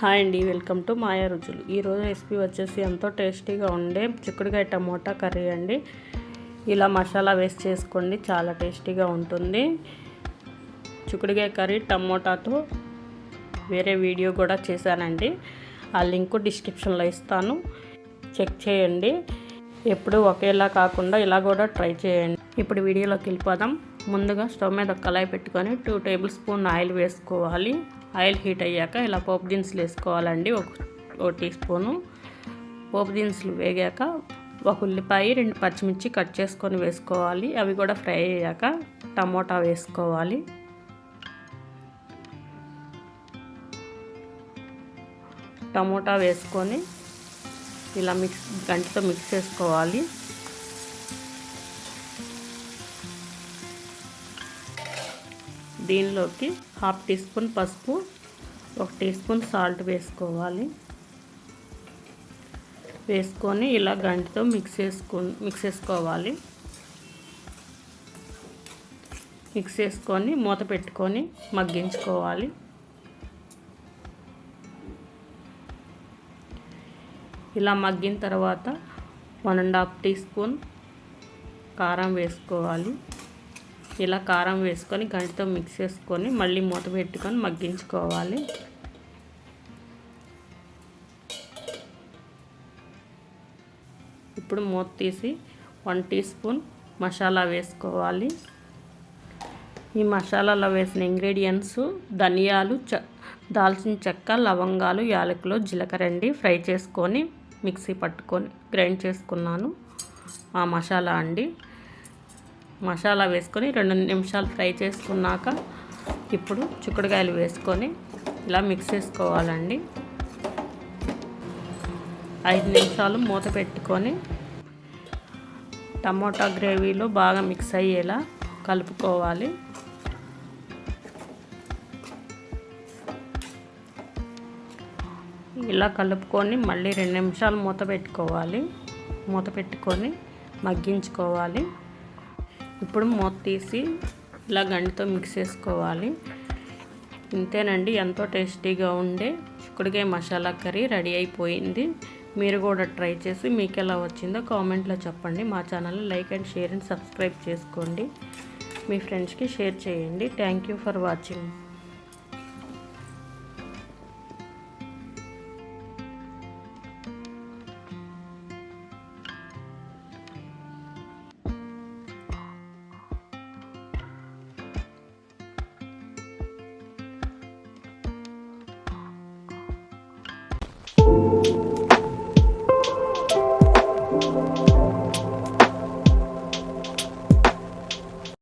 Hi అండి, welcome to మాయా రుచులు. ఈరోజు రెసిపీ వచ్చేసి ఎంతో టేస్టీగా ఉండే చిక్కుడుకాయ టమోటా కర్రీ అండి. ఇలా మసాలా వేసి చేసుకోండి, చాలా టేస్టీగా ఉంటుంది. చిక్కుడుకాయ కర్రీ టమోటాతో వేరే వీడియో కూడా చేశానండి, ఆ లింక్ డిస్క్రిప్షన్లో ఇస్తాను, చెక్ చేయండి. ఎప్పుడు ఒకేలా కాకుండా ఇలా కూడా ట్రై చేయండి. ఇప్పుడు వీడియోలోకి వెళ్ళిపోదాం. ముందుగా స్టవ్ మీద ఒక కళాయి పెట్టుకొని 2 టేబుల్ స్పూన్ ఆయిల్ వేసుకోవాలి. ఆయిల్ హీట్ అయ్యాక ఇలా పోపు దినుసులు వేసుకోవాలండి. ఒక టీ స్పూను పోపు దినుసులు వేగాక ఒక ఉల్లిపాయ 2 పచ్చిమిర్చి కట్ చేసుకొని వేసుకోవాలి. అవి కూడా ఫ్రై అయ్యాక టమోటా వేసుకోవాలి. టమోటా వేసుకొని ఇలా గంటతో మిక్స్ చేసుకోవాలి. దీనిలోకి 1/2 టీ స్పూన్ పసుపు, 1 టీ స్పూన్ సాల్ట్ వేసుకోవాలి. వేసుకొని ఇలా గంటతో మిక్స్ చేసుకోవాలి. మిక్స్ చేసుకొని మూత పెట్టుకొని మగ్గించుకోవాలి. ఇలా మగ్గిన తర్వాత 1.5 టీ స్పూన్ కారం వేసుకోవాలి. ఇలా కారం వేసుకొని గంటతో మిక్స్ చేసుకొని మళ్ళీ మూత పెట్టుకొని మగ్గించుకోవాలి. ఇప్పుడు మూత తీసి 1 టీ స్పూన్ మసాలా వేసుకోవాలి. ఈ మసాలాలో వేసిన ఇంగ్రీడియంట్స్ ధనియాలు, దాల్చిన చెక్క, లవంగాలు, యాలకులు, జీలకర్ర అండి. ఫ్రై చేసుకొని మిక్సీ పట్టుకొని గ్రైండ్ చేసుకున్నాను. ఆ మసాలా అండి. మసాలా వేసుకొని 2 నిమిషాలు ఫ్రై చేసుకున్నాక ఇప్పుడు చిక్కుడుకాయలు వేసుకొని ఇలా మిక్స్ చేసుకోవాలండి. 5 నిమిషాలు మూత పెట్టుకొని టమోటా గ్రేవీలో బాగా మిక్స్ అయ్యేలా కలుపుకోవాలి. ఇలా కలుపుకొని మళ్ళీ 2 నిమిషాలు మూత పెట్టుకోవాలి. మూత పెట్టుకొని మగ్గించుకోవాలి. ఇప్పుడు మూత తీసి ఇలా గంటతో మిక్స్ చేసుకోవాలి. ఇంతేనండి, ఎంతో టేస్టీగా ఉండే చిక్కుడుకాయ మసాలా కర్రీ రెడీ అయిపోయింది. మీరు కూడా ట్రై చేసి మీకు ఎలా వచ్చిందో కామెంట్లో చెప్పండి. మా ఛానల్ని like and share and subscribe చేసుకోండి. మీ ఫ్రెండ్స్కి షేర్ చేయండి. Thank you for watching.